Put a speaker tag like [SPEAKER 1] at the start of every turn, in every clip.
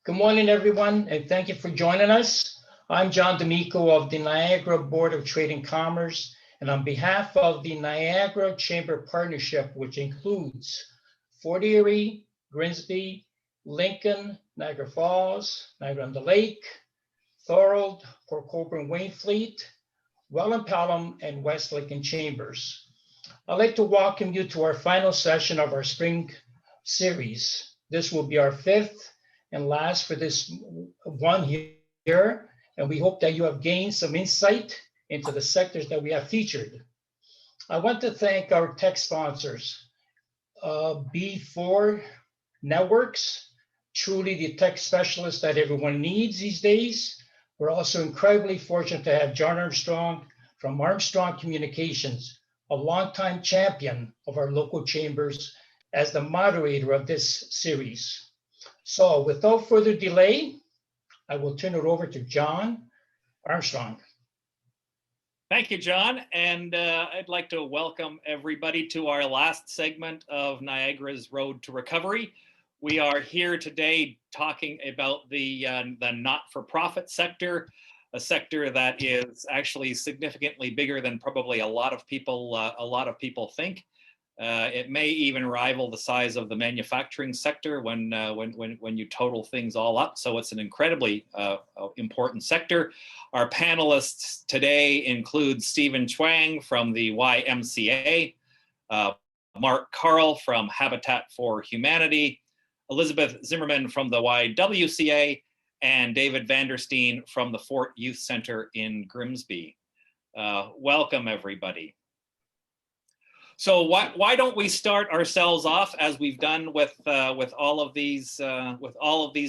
[SPEAKER 1] Good morning, everyone, and thank you for joining us. I'm John D'Amico of the Niagara Board of Trade and Commerce, and on behalf of the Niagara Chamber Partnership, which includes Fort Erie, Grimsby, Lincoln, Niagara Falls, Niagara-on-the-Lake, Thorold, Port Colborne, Waynflete, Welland Pelham, and West Lincoln Chambers. I'd like to welcome you to our final session of our spring series. This will be our fifth and last for this 1 year, and we hope that you have gained some insight into the sectors that we have featured. I want to thank our tech sponsors, B4 Networks, truly the tech specialists that everyone needs these days. We're also incredibly fortunate to have John Armstrong from Armstrong Communications, a longtime champion of our local chambers, as the moderator of this series. So without further delay, I will turn it over to John Armstrong.
[SPEAKER 2] Thank you, John. And I'd like to welcome everybody to our last segment of Niagara's Road to Recovery. We are here today talking about the not-for-profit sector, a sector that is actually significantly bigger than probably a lot of people think. It may even rival the size of the manufacturing sector when you total things all up. So it's an incredibly important sector. Our panelists today include Stephen Chuang from the YMCA, Mark Carl from Habitat for Humanity, Elizabeth Zimmerman from the YWCA, and David Vandersteen from the Fort Youth Center in Grimsby. Welcome, everybody. So why don't we start ourselves off, as we've done with all of these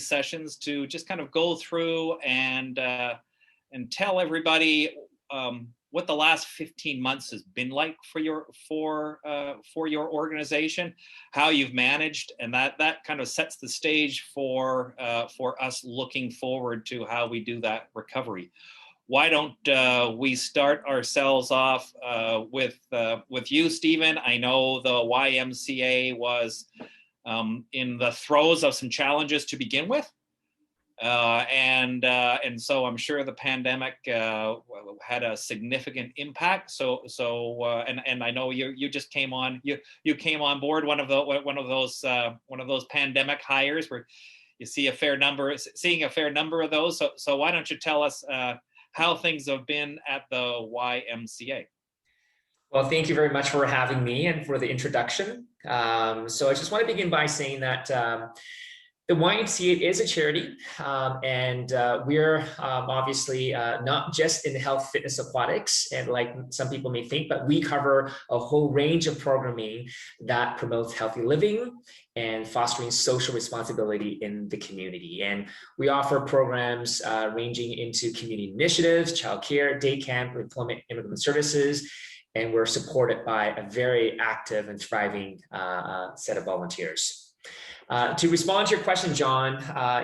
[SPEAKER 2] sessions, to just kind of go through and tell everybody what the last 15 months has been like for your organization, how you've managed, and that kind of sets the stage for us looking forward to how we do that recovery. Why don't we start ourselves off with you, Stephen? I know the YMCA was in the throes of some challenges to begin with, and so I'm sure the pandemic had a significant impact. And I know you just came on came on board one of those pandemic hires where you seeing a fair number of those. So why don't you tell us how things have been at the YMCA?
[SPEAKER 3] Well, thank you very much for having me and for the introduction. So I just want to begin by saying that the YMCA is a charity, and we're obviously not just in health, fitness, aquatics, and like some people may think, but we cover a whole range of programming that promotes healthy living and fostering social responsibility in the community. And we offer programs ranging into community initiatives, childcare, day camp, employment, immigrant services, and we're supported by a very active and thriving set of volunteers. To respond to your question, John,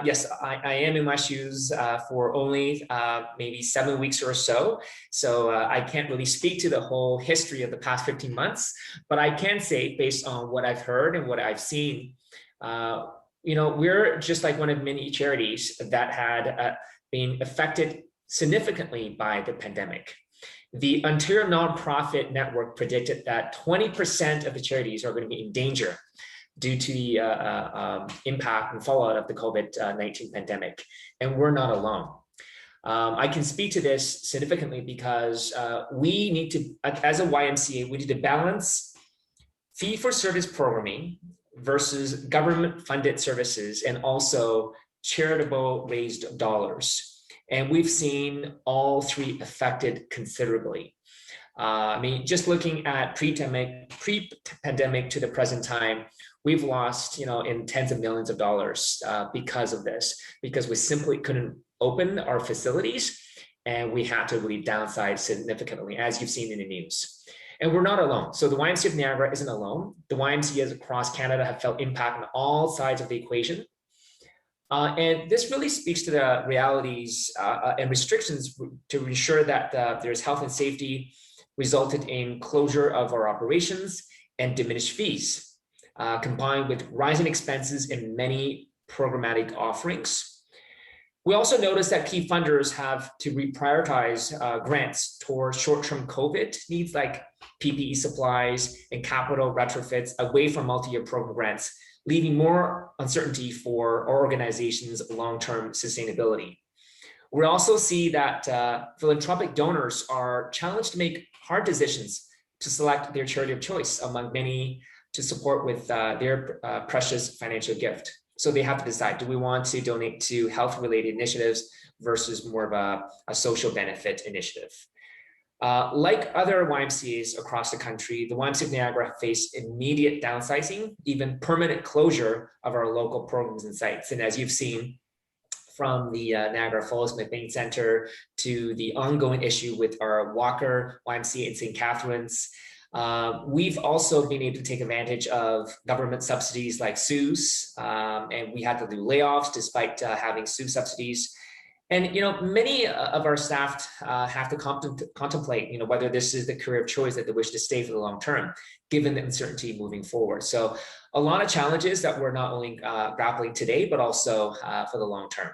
[SPEAKER 3] yes, I am in my shoes for only maybe 7 weeks or so. So I can't really speak to the whole history of the past 15 months, but I can say, based on what I've heard and what I've seen, we're just like one of many charities that had been affected significantly by the pandemic. The Ontario Nonprofit Network predicted that 20% of the charities are going to be in danger due to the impact and fallout of the COVID-19 pandemic. And we're not alone. I can speak to this significantly because we need to, as a YMCA, we need to balance fee-for-service programming versus government-funded services and also charitable raised dollars. And we've seen all three affected considerably. Just looking at pre-pandemic to the present time, we've lost, in tens of millions of dollars because of this, because we simply couldn't open our facilities and we had to really downsize significantly, as you've seen in the news. And we're not alone. So the YMCA of Niagara isn't alone. The YMCAs across Canada have felt impact on all sides of the equation. And this really speaks to the realities and restrictions to ensure that there's health and safety resulted in closure of our operations and diminished fees, combined with rising expenses in many programmatic offerings. We also noticed that key funders have to reprioritize grants towards short-term COVID needs like PPE supplies and capital retrofits away from multi-year program grants, leaving more uncertainty for our organization's long-term sustainability. We also see that philanthropic donors are challenged to make hard decisions to select their charity of choice among many to support with their precious financial gift. So they have to decide, do we want to donate to health-related initiatives versus more of a social benefit initiative? Like other YMCAs across the country, the YMCA of Niagara faced immediate downsizing, even permanent closure of our local programs and sites. And as you've seen, from the Niagara Falls McBain Center to the ongoing issue with our Walker YMCA in St. Catharines, we've also been able to take advantage of government subsidies like CEWS, and we had to do layoffs despite having CEWS subsidies. And many of our staff have to contemplate, whether this is the career of choice that they wish to stay for the long term, given the uncertainty moving forward. So a lot of challenges that we're not only grappling today, but also for the long term.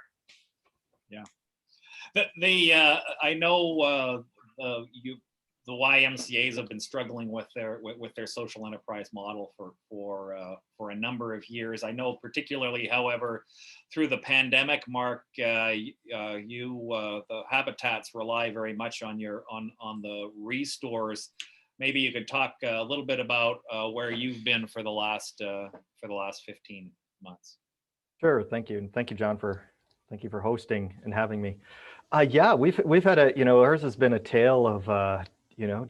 [SPEAKER 2] Yeah, I know the YMCA's have been struggling with their social enterprise model for a number of years. I know particularly, however, through the pandemic, Mark, the Habitats rely very much on the restores. Maybe you could talk a little bit about where you've been for the last 15 months.
[SPEAKER 4] Sure, thank you, and thank you, John, thank you for hosting and having me. Yeah, we've had ours has been a tale of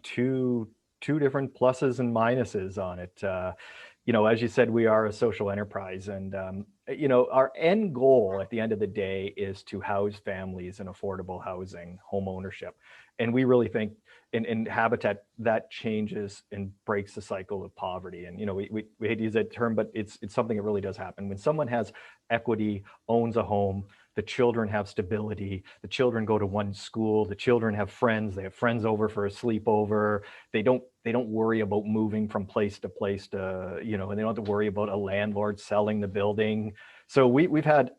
[SPEAKER 4] two different pluses and minuses on it. As you said, we are a social enterprise, and our end goal at the end of the day is to house families in affordable housing, home ownership. And we really think in Habitat that changes and breaks the cycle of poverty. And we hate to use that term, but it's something that really does happen. When someone has equity, owns a home, the children have stability, the children go to one school, the children have friends, they have friends over for a sleepover, they don't worry about moving from place to place and they don't have to worry about a landlord selling the building. So we've had,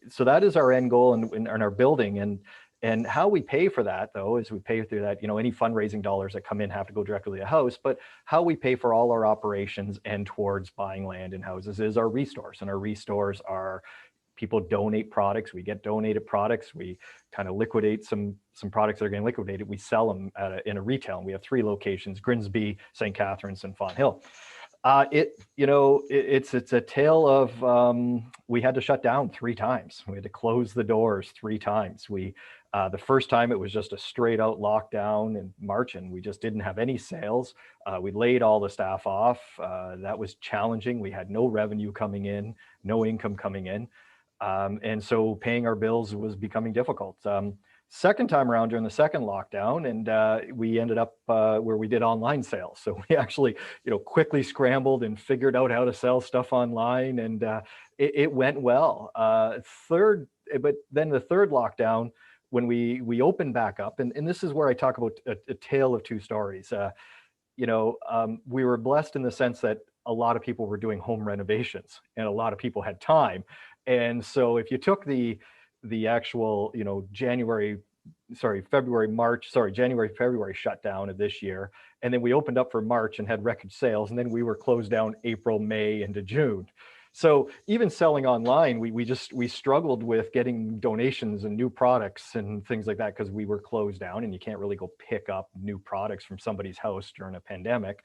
[SPEAKER 4] so that is our end goal in our building. And how we pay for that, though, is we pay through that, any fundraising dollars that come in have to go directly to the house, but how we pay for all our operations and towards buying land and houses is our restores. And our restores are people donate products, we get donated products, we kind of liquidate some products that are getting liquidated, we sell them in a retail, and we have 3 locations, Grimsby, St. Catharines, and Fonthill. It's a tale of, we had to shut down 3 times. We had to close the doors 3 times. The first time it was just a straight out lockdown in March, and we just didn't have any sales. We laid all the staff off. That was challenging. We had no revenue coming in, no income coming in. And so paying our bills was becoming difficult. Second time around during the second lockdown, and we ended up where we did online sales. So we actually, quickly scrambled and figured out how to sell stuff online, and it went well. But then the third lockdown, when we opened back up, and this is where I talk about a tale of 2 stories. We were blessed in the sense that a lot of people were doing home renovations, and a lot of people had time. And so if you took the actual, January, February shutdown of this year, and then we opened up for March and had record sales, and then we were closed down April, May, into June. So even selling online, we struggled with getting donations and new products and things like that, because we were closed down, and you can't really go pick up new products from somebody's house during a pandemic.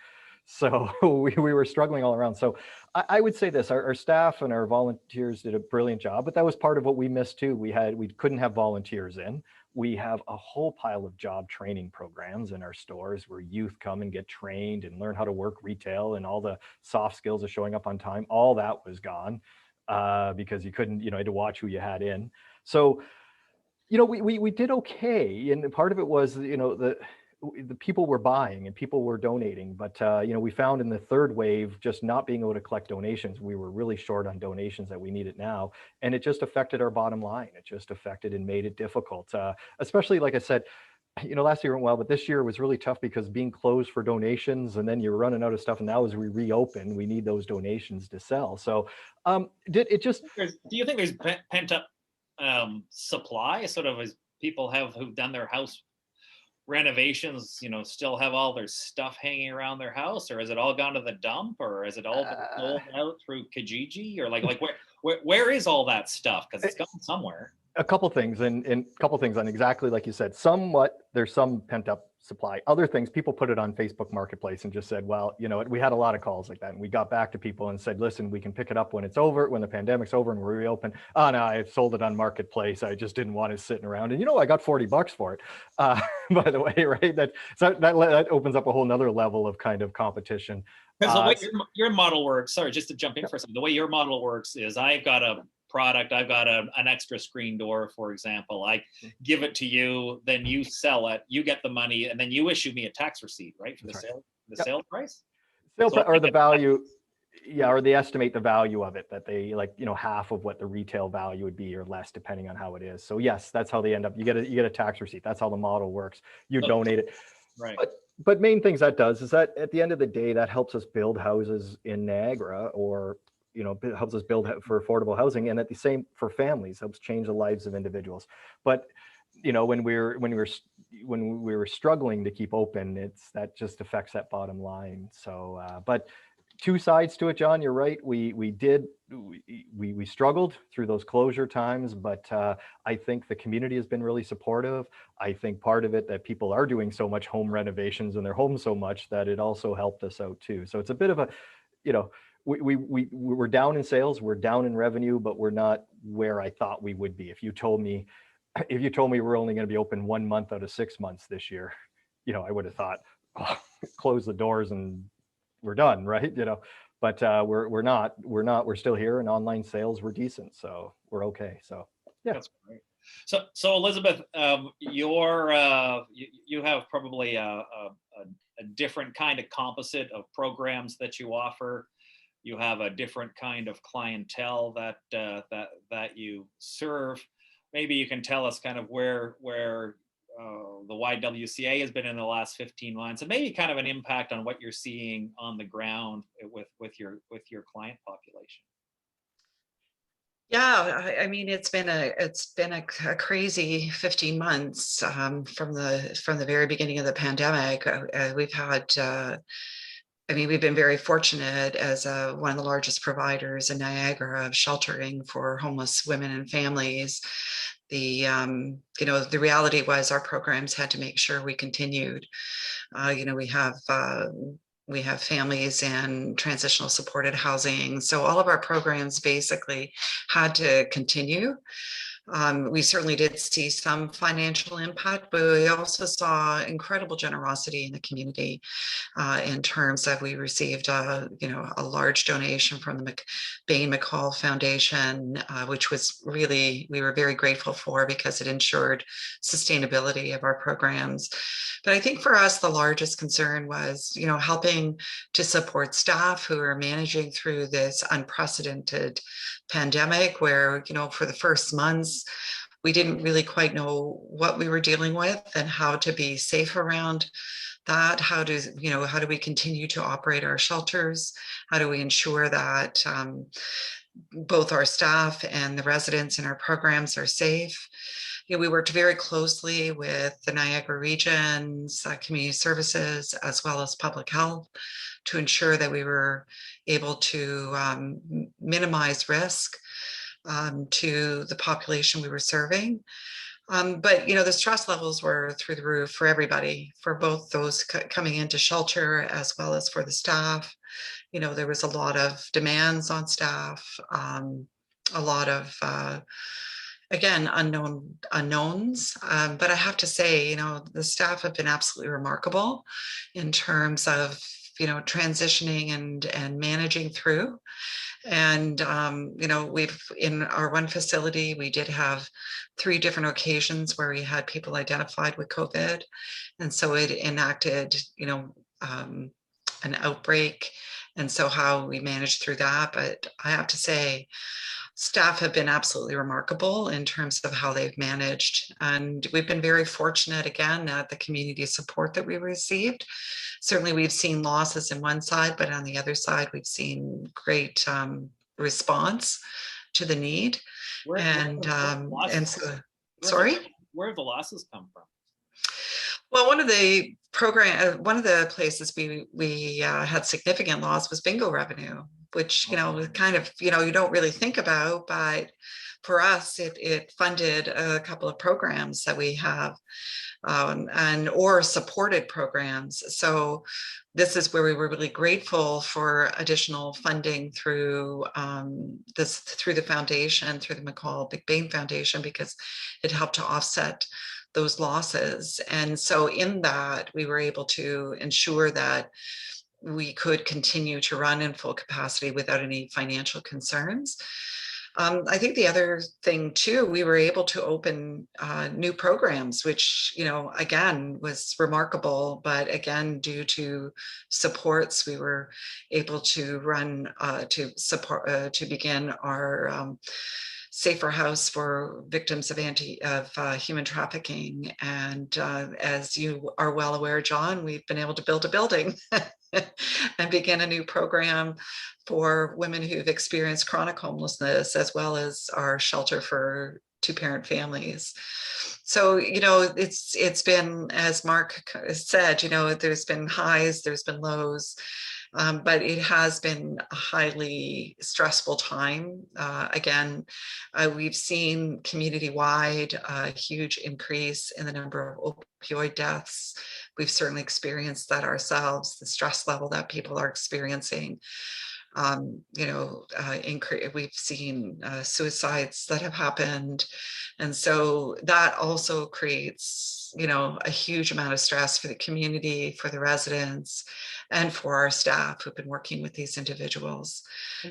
[SPEAKER 4] So we were struggling all around. So I would say this, our staff and our volunteers did a brilliant job, but that was part of what we missed too. We couldn't have volunteers in. We have a whole pile of job training programs in our stores where youth come and get trained and learn how to work retail, and all the soft skills of showing up on time. All that was gone because you couldn't, you had to watch who you had in. So, we did okay. And part of it was, the people were buying and people were donating, but we found in the third wave, just not being able to collect donations, we were really short on donations that we needed now, and it just affected our bottom line. It just affected and made it difficult, especially, like I said, last year went well, but this year was really tough because being closed for donations, and then you're running out of stuff. And now as we reopen, we need those donations to sell. So do you think there's
[SPEAKER 2] pent up supply, sort of, as people who've done their house renovations, still have all their stuff hanging around their house, or has it all gone to the dump, or has it all been sold out through Kijiji, or like where is all that stuff? Because it's gone somewhere.
[SPEAKER 4] A couple things, and couple things on exactly like you said. Somewhat, there's some pent up supply. Other things, people put it on Facebook Marketplace and just said, well, we had a lot of calls like that, and we got back to people and said, listen, we can pick it up when it's over, when the pandemic's over and we reopen. Oh no, I sold it on Marketplace. I just didn't want it sitting around, and I got $40 for it. By the way, right? That opens up a whole nother level of kind of competition.
[SPEAKER 2] Because the way your model works, sorry, just to jump in for a second, the way your model works is I've got a product, I've got an extra screen door, for example. I give it to you, then you sell it, you get the money, and then you issue me a tax receipt, right, for the sale, sale price?
[SPEAKER 4] Or the value, or they estimate the value of it, that they half of what the retail value would be or less, depending on how it is. So yes, that's how they end up. You get a tax receipt. That's how the model works. You donate it.
[SPEAKER 2] Right.
[SPEAKER 4] But main things that does is that at the end of the day, that helps us build houses in Niagara, or helps us build for affordable housing, and at the same for families, helps change the lives of individuals. But when we were struggling to keep open, that just affects that bottom line. So but two sides to it, John, you're right. We struggled through those closure times, but I think the community has been really supportive. I think part of it that people are doing so much home renovations in their homes so much that it also helped us out too. So it's a bit of a, we're down in sales, we're down in revenue, but we're not where I thought we would be. If you told me we're only going to be open 1 month out of 6 months this year, I would have thought, close the doors and we're done, right? But we're not. We're still here, and online sales were decent, so we're okay. So yeah,
[SPEAKER 2] that's great. So Elizabeth, you have probably a different kind of composite of programs that you offer. You have a different kind of clientele that you serve. Maybe you can tell us kind of where the YWCA has been in the last 15 months, and maybe kind of an impact on what you're seeing on the ground with your client population.
[SPEAKER 5] Yeah, I mean, it's been a crazy 15 months from the very beginning of the pandemic. We've been very fortunate as one of the largest providers in Niagara of sheltering for homeless women and families. The reality was our programs had to make sure we continued. We have families in transitional supported housing. So all of our programs basically had to continue. We certainly did see some financial impact, but we also saw incredible generosity in the community in terms of we received a large donation from the Bain McCall Foundation, which we were very grateful for because it ensured sustainability of our programs. But I think for us, the largest concern was, helping to support staff who are managing through this unprecedented pandemic where, for the first months, we didn't really quite know what we were dealing with and how to be safe around that. How do we continue to operate our shelters? How do we ensure that both our staff and the residents in our programs are safe? We worked very closely with the Niagara region's community services as well as public health to ensure that we were able to minimize risk to the population we were serving. But the stress levels were through the roof for everybody, for both those coming into shelter as well as for the staff. There was a lot of demands on staff, a lot of again, unknowns. But I have to say, the staff have been absolutely remarkable in terms of, transitioning and managing through. And, we've, in our one facility, we did have 3 different occasions where we had people identified with COVID. And so it enacted, an outbreak. And so how we managed through that. But I have to say, staff have been absolutely remarkable in terms of how they've managed. And we've been very fortunate, again, at the community support that we received. Certainly, we've seen losses in one side, but on the other side, we've seen great response to the need. And so, sorry?
[SPEAKER 2] Where have the losses come from?
[SPEAKER 5] Well, one of the places we had significant loss was bingo revenue, which, kind of, you don't really think about, but for us, it funded a couple of programs that we have, or supported programs. So this is where we were really grateful for additional funding through through the foundation, through the McCall Big Bain Foundation, because it helped to offset those losses. And so in that, we were able to ensure that we could continue to run in full capacity without any financial concerns. I think the other thing too, we were able to open new programs, which, again, was remarkable. But again, due to supports, we were able to run to begin our safer house for victims of human trafficking. And as you are well aware, John, we've been able to build a building and begin a new program for women who've experienced chronic homelessness, as well as our shelter for two-parent families. So, it's been, as Mark said, there's been highs, there's been lows. But it has been a highly stressful time. Again, we've seen community-wide a huge increase in the number of opioid deaths. We've certainly experienced that ourselves, the stress level that people are experiencing. We've seen suicides that have happened. And so that also creates, a huge amount of stress for the community, for the residents, and for our staff who've been working with these individuals.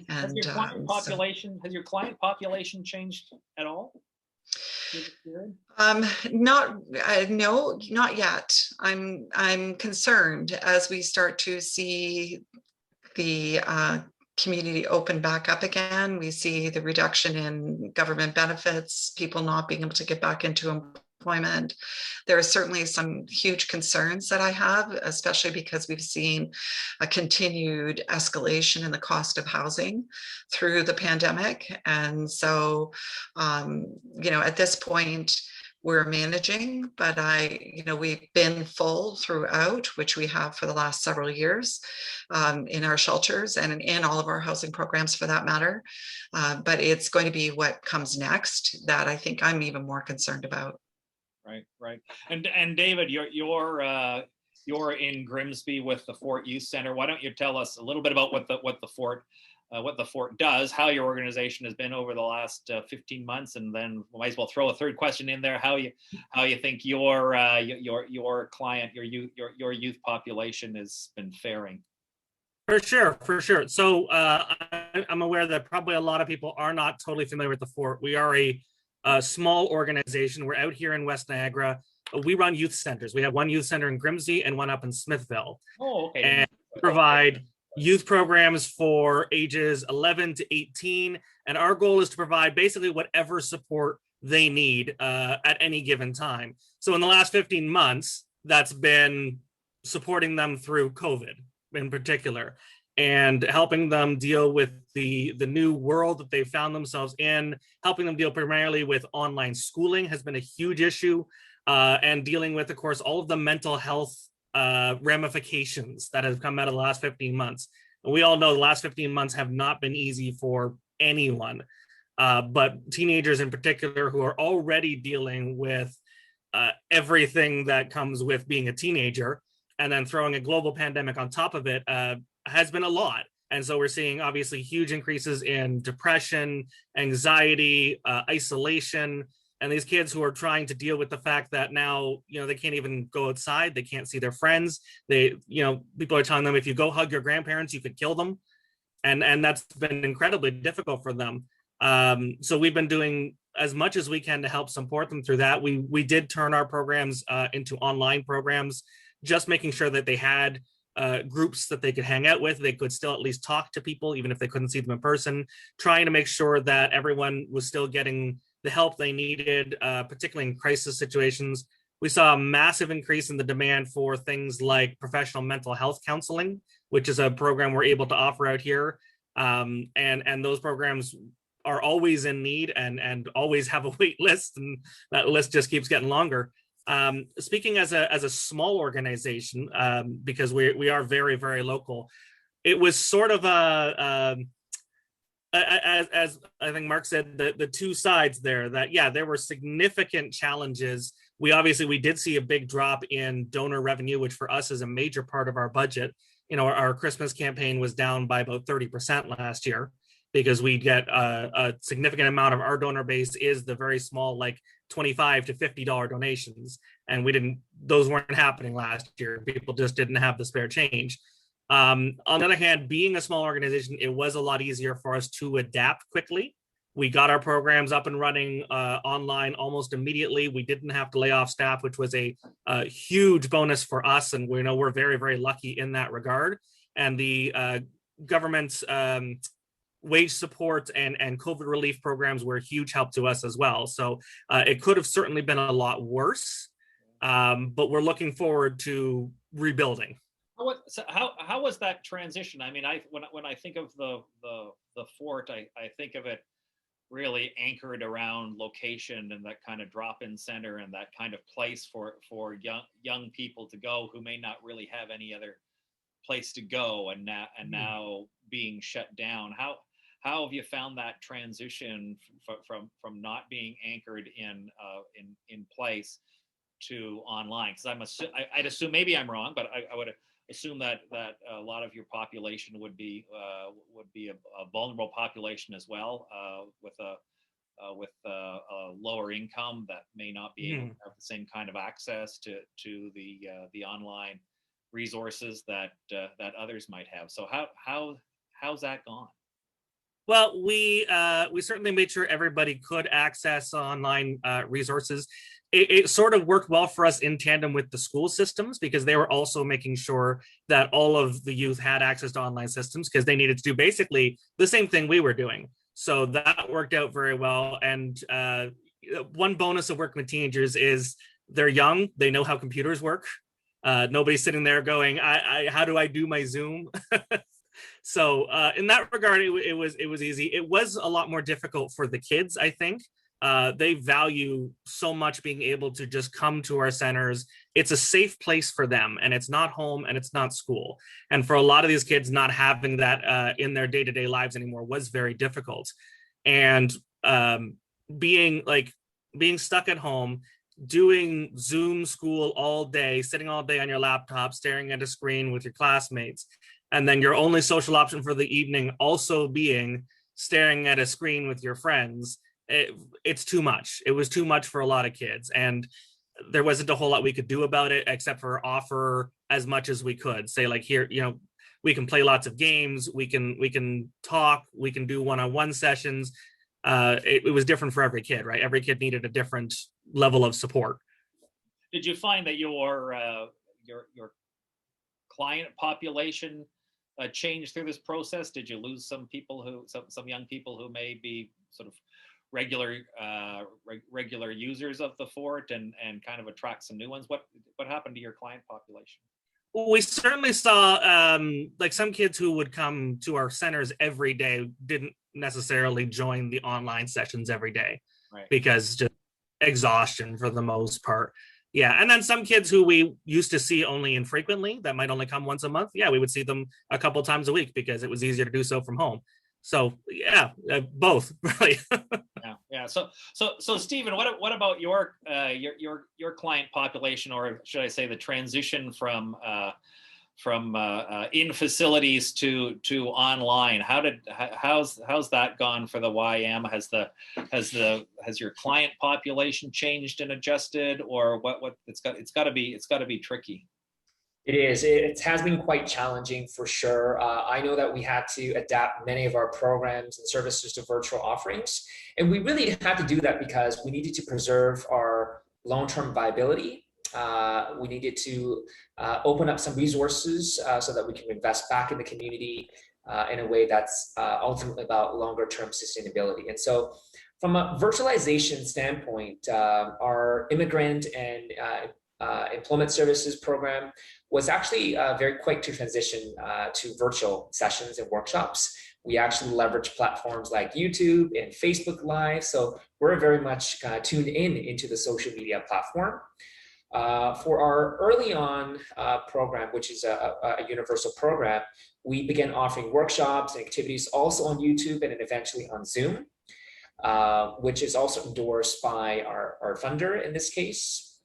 [SPEAKER 2] Has your client population changed at all?
[SPEAKER 5] No, not yet. I'm concerned as we start to see the community open back up again. We see the reduction in government benefits, people not being able to get back into employment. There are certainly some huge concerns that I have, especially because we've seen a continued escalation in the cost of housing through the pandemic. And so, at this point, we're managing, but we've been full throughout, which we have for the last several years, in our shelters and in all of our housing programs for that matter. But it's going to be what comes next that I think I'm even more concerned about.
[SPEAKER 2] Right. And David, you're in Grimsby with the Fort Youth Center. Why don't you tell us a little bit about what the Fort does, how your organization has been over the last 15 months, and then we might as well throw a third question in there: how you think your client, your youth population has been faring.
[SPEAKER 6] For sure. So I'm aware that probably a lot of people are not totally familiar with the Fort. We are a small organization. We're out here in West Niagara. We run youth centers. We have one youth center in Grimsby and one up in Smithville.
[SPEAKER 2] Oh, okay.
[SPEAKER 6] And provide youth programs for ages 11 to 18. And our goal is to provide basically whatever support they need at any given time. So in the last 15 months, that's been supporting them through COVID in particular, and helping them deal with the new world that they found themselves in, helping them deal primarily with online schooling has been a huge issue, and dealing with, of course, all of the mental health ramifications that have come out of the last 15 months. And we all know the last 15 months have not been easy for anyone, but teenagers in particular who are already dealing with everything that comes with being a teenager, and then throwing a global pandemic on top of it has been a lot. And so we're seeing obviously huge increases in depression, anxiety, isolation, and these kids who are trying to deal with the fact that now, they can't even go outside. They can't see their friends. People are telling them, if you go hug your grandparents, you could kill them. And that's been incredibly difficult for them. So we've been doing as much as we can to help support them through that. We did turn our programs into online programs, just making sure that they had groups that they could hang out with. They could still at least talk to people, even if they couldn't see them in person, trying to make sure that everyone was still getting the help they needed, particularly in crisis situations. We saw a massive increase in the demand for things like professional mental health counseling, which is a program we're able to offer out here. And those programs are always in need and always have a wait list, and that list just keeps getting longer. Speaking as a small organization, because we are very, very local, it was sort of as I think Mark said, the two sides there, that yeah, there were significant challenges. We did see a big drop in donor revenue, which for us is a major part of our budget. You know, our Christmas campaign was down by about 30% last year, because we get a significant amount of our donor base is the very small, like $25 to $50 donations. And those weren't happening last year. People just didn't have the spare change. On the other hand, being a small organization, it was a lot easier for us to adapt quickly. We got our programs up and running online almost immediately. We didn't have to lay off staff, which was a huge bonus for us. And we know we're very, very lucky in that regard. And the government's wage support and COVID relief programs were a huge help to us as well. So it could have certainly been a lot worse, but we're looking forward to rebuilding.
[SPEAKER 2] How was that transition? I mean, when I think of the fort, I think of it really anchored around location and that kind of drop-in center and that kind of place for young people to go who may not really have any other place to go, and now being shut down. How have you found that transition from not being anchored in place to online? Because I'd assume, maybe I'm wrong, but I would assume that a lot of your population would be a vulnerable population as well, with a lower income that may not be able to have the same kind of access to the online resources that others might have. So how's that gone?
[SPEAKER 6] Well, we certainly made sure everybody could access online resources. It sort of worked well for us in tandem with the school systems, because they were also making sure that all of the youth had access to online systems, because they needed to do basically the same thing we were doing. So that worked out very well. And one bonus of working with teenagers is they're young, they know how computers work. Nobody's sitting there going, how do I do my Zoom? So in that regard, it was easy. It was a lot more difficult for the kids, I think. They value so much being able to just come to our centers. It's a safe place for them, and it's not home and it's not school. And for a lot of these kids, not having that in their day-to-day lives anymore was very difficult. And being stuck at home, doing Zoom school all day, sitting all day on your laptop, staring at a screen with your classmates, and then your only social option for the evening also being staring at a screen with your friends, it's too much. It was too much for a lot of kids, and there wasn't a whole lot we could do about it except for offer as much as we could. Say, like, here, we can play lots of games, we can talk, we can do one-on-one sessions. It was different for every kid, right? Every kid needed a different level of support.
[SPEAKER 2] Did you find that your client population changed through this process? Did you lose some young people who may be sort of regular users of the fort and kind of attract some new ones? What happened to your client population?
[SPEAKER 6] We certainly saw like some kids who would come to our centers every day didn't necessarily join the online sessions every day, right? Because just exhaustion for the most part. Yeah, and then some kids who we used to see only infrequently, that might only come once a month. Yeah, we would see them a couple times a week because it was easier to do so from home. So yeah, both really.
[SPEAKER 2] Yeah. So Stephen, what about your client population, or should I say the transition from in facilities to online? How's that gone for the YM? Has your client population changed and adjusted, or what? It's got to be tricky.
[SPEAKER 3] It is. It has been quite challenging for sure. I know that we had to adapt many of our programs and services to virtual offerings. And we really had to do that because we needed to preserve our long-term viability. We needed to open up some resources so that we can invest back in the community in a way that's ultimately about longer-term sustainability. And so from a virtualization standpoint, our immigrant and employment services program was actually very quick to transition to virtual sessions and workshops. We actually leverage platforms like YouTube and Facebook Live. So we're very much tuned into the social media platform. For our early on program, which is a universal program, we began offering workshops and activities also on YouTube and then eventually on Zoom, which is also endorsed by our funder in this case.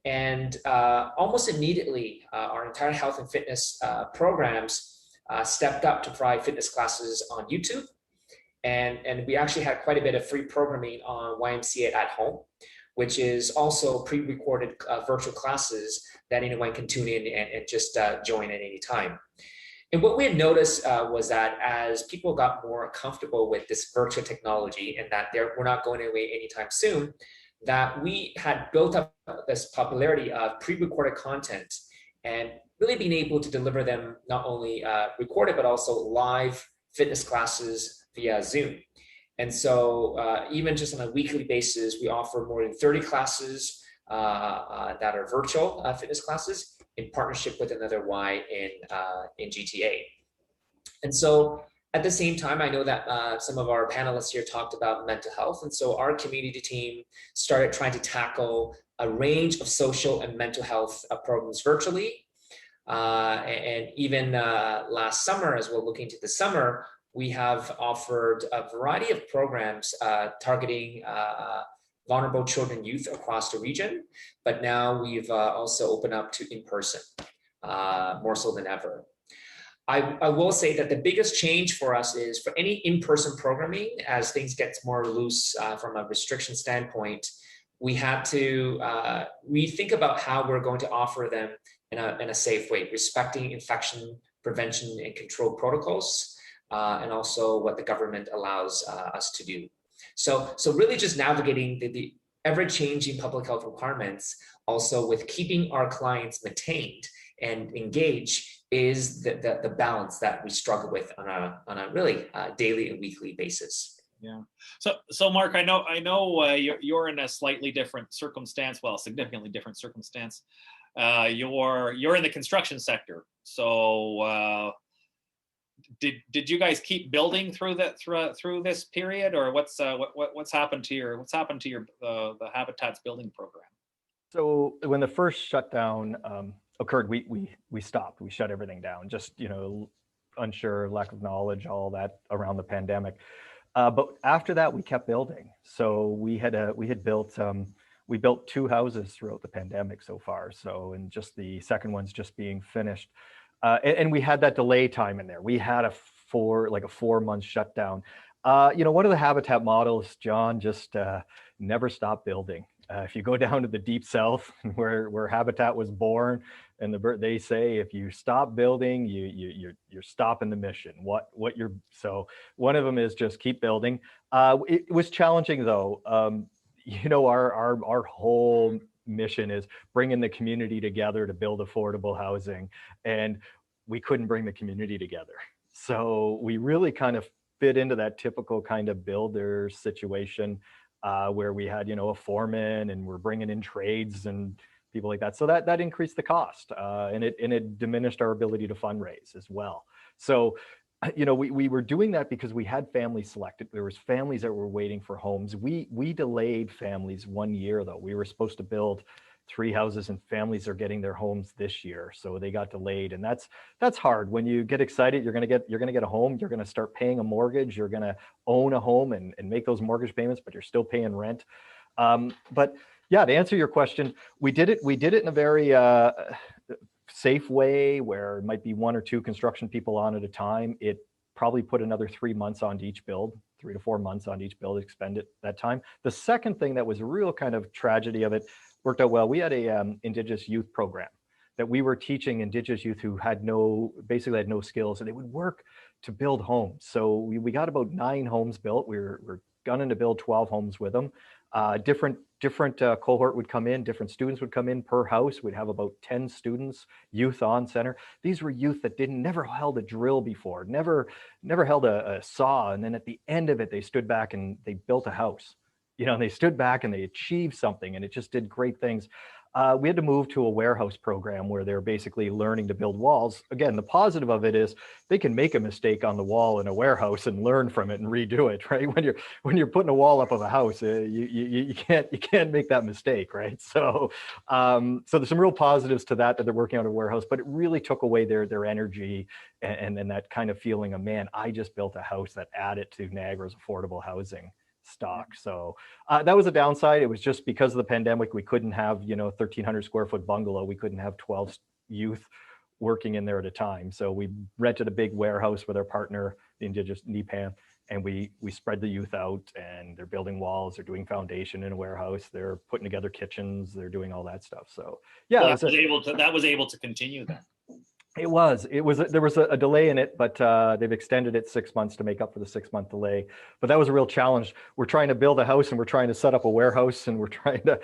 [SPEAKER 3] And almost immediately, our entire health and fitness programs stepped up to provide fitness classes on YouTube. And we actually had quite a bit of free programming on YMCA at Home, which is also pre-recorded virtual classes that anyone can tune in and just join at any time. And what we had noticed was that as people got more comfortable with this virtual technology and that we're not going away anytime soon, that we had built up this popularity of pre-recorded content and really being able to deliver them not only recorded, but also live fitness classes via Zoom. And so even just on a weekly basis, we offer more than 30 classes that are virtual fitness classes in partnership with Another Y in GTA. And so at the same time, I know that some of our panelists here talked about mental health. And so our community team started trying to tackle a range of social and mental health programs virtually. And even last summer, as we're looking to the summer, we have offered a variety of programs targeting vulnerable children and youth across the region. But now we've also opened up to in-person, more so than ever. I will say that the biggest change for us is for any in-person programming, as things get more loose from a restriction standpoint, we had to rethink about how we're going to offer them in a safe way, respecting infection prevention and control protocols, and also what the government allows us to do. So really just navigating the ever-changing public health requirements, also with keeping our clients maintained and engaged, is the balance that we struggle with on a really daily and weekly basis.
[SPEAKER 2] Yeah. So Mark, I know you're in a slightly different circumstance. Well, significantly different circumstance. You're in the construction sector. So did you guys keep building through this period, or what's happened to your the Habitat's building program?
[SPEAKER 4] So when the first shutdown occurred, we stopped. We shut everything down. Just unsure, lack of knowledge, all that around the pandemic. But after that, we kept building. So we built 2 houses throughout the pandemic so far. So, and just the second one's just being finished. And we had that delay time in there. We had a 4-month shutdown. One of the Habitat models, John, just never stop building. If you go down to the deep south where Habitat was born, and they say if you stop building, you're stopping the mission. So one of them is just keep building. It was challenging though. Our whole mission is bringing the community together to build affordable housing, and we couldn't bring the community together. So we really kind of fit into that typical kind of builder situation where we had, a foreman, and we're bringing in trades and people like that. So that increased the cost, and it diminished our ability to fundraise as well. So we were doing that because we had families selected. There was families that were waiting for homes. We delayed families 1 year though. We were supposed to build 3 houses, and families are getting their homes this year, so they got delayed. And that's hard. When you get excited, you're gonna get a home. You're gonna start paying a mortgage. You're gonna own a home and make those mortgage payments, but you're still paying rent. But yeah, to answer your question, we did it in a very safe way, where it might be 1 or 2 construction people on at a time. It probably put another 3 months onto each build, 3 to 4 months on each build, expend it that time. The second thing that was a real kind of tragedy of it worked out well. We had a Indigenous youth program that we were teaching Indigenous youth who basically had no skills, and they would work to build homes. So we got about 9 homes built. We're gunning to build 12 homes with them. Different cohort would come in, different students would come in per house. We'd have about 10 students, youth on center. These were youth that never held a drill before, never held a saw. And then at the end of it, they stood back and they built a house. They stood back and they achieved something, and it just did great things. we had to move to a warehouse program where they're basically learning to build walls. Again, the positive of it is they can make a mistake on the wall in a warehouse and learn from it and redo it, right? When you're putting a wall up of a house, you can't make that mistake, right? So so there's some real positives to that they're working on a warehouse, but it really took away their energy and that kind of feeling of, man, I just built a house that added to Niagara's affordable housing stock. So that was a downside. It was just because of the pandemic, we couldn't have, 1,300 square foot bungalow. We couldn't have 12 youth working in there at a time. So we rented a big warehouse with our partner, the Indigenous NEPAM, and we spread the youth out, and they're building walls, they're doing foundation in a warehouse, they're putting together kitchens, they're doing all that stuff. So yeah,
[SPEAKER 2] well, that was able to continue then.
[SPEAKER 4] There was a delay in it, but they've extended it 6 months to make up for the 6-month delay. But that was a real challenge. We're trying to build a house and we're trying to set up a warehouse and we're trying to,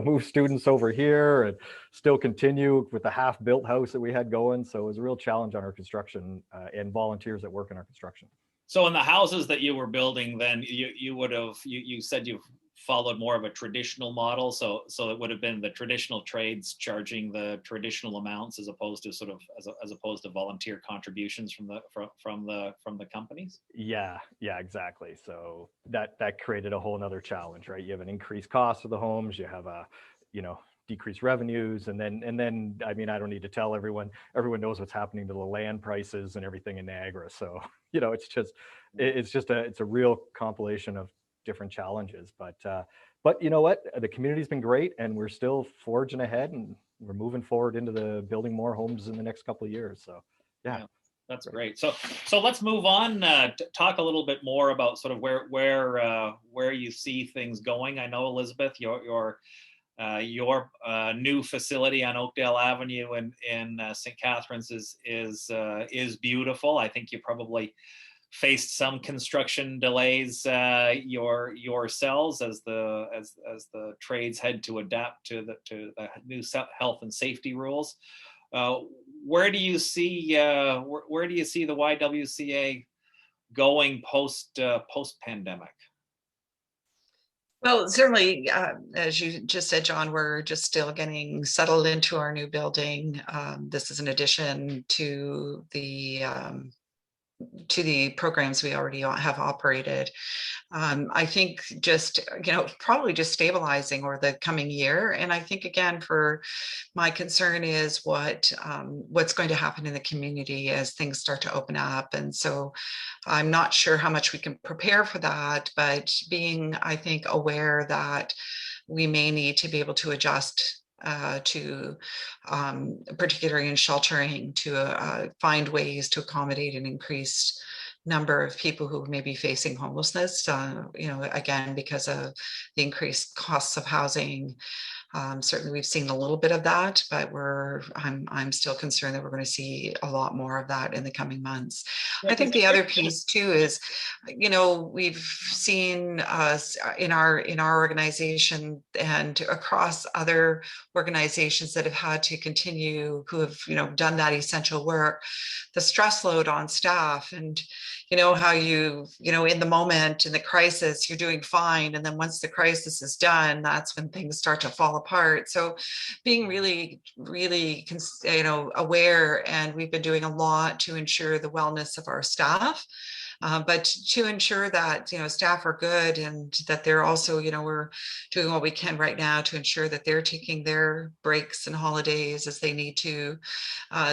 [SPEAKER 4] move students over here and still continue with the half-built house that we had going. So it was a real challenge on our construction and volunteers that work in our construction.
[SPEAKER 2] So in the houses that you were building, then you said you've followed more of a traditional model. So it would have been the traditional trades charging the traditional amounts as opposed to volunteer contributions from the companies.
[SPEAKER 4] Yeah, exactly. So that created a whole nother challenge, right? You have an increased cost of the homes, you have decreased revenues, and then I mean, I don't need to tell everyone knows what's happening to the land prices and everything in Niagara. So it's a real compilation of different challenges, but you know what, the community's been great and we're still forging ahead and we're moving forward into the building more homes in the next couple of years. So yeah.
[SPEAKER 2] That's great. So let's move on to talk a little bit more about sort of where you see things going. I know, Elizabeth, your new facility on Oakdale Avenue in St. Catharines is beautiful. I think you probably faced some construction delays yourselves as the trades had to adapt to the new health and safety rules. Where do you see the YWCA going post pandemic?
[SPEAKER 5] Well, certainly, as you just said, John, we're just still getting settled into our new building. This is an addition to the programs we already have operated. I think just, probably just stabilizing over the coming year. And I think, again, for my concern is what's going to happen in the community as things start to open up. And so I'm not sure how much we can prepare for that, but being, I think, aware that we may need to be able to adjust to particularly in sheltering, to find ways to accommodate an increased number of people who may be facing homelessness, again, because of the increased costs of housing. Certainly we've seen a little bit of that, but I'm still concerned that we're going to see a lot more of that in the coming months. I think the other piece too is, we've seen in our organization and across other organizations that have had to continue, who have, done that essential work, the stress load on staff, and how in the moment, in the crisis, you're doing fine. And then once the crisis is done, that's when things start to fall apart. So being really, really, aware, and we've been doing a lot to ensure the wellness of our staff. But to ensure that, staff are good and that they're also, we're doing what we can right now to ensure that they're taking their breaks and holidays as they need to,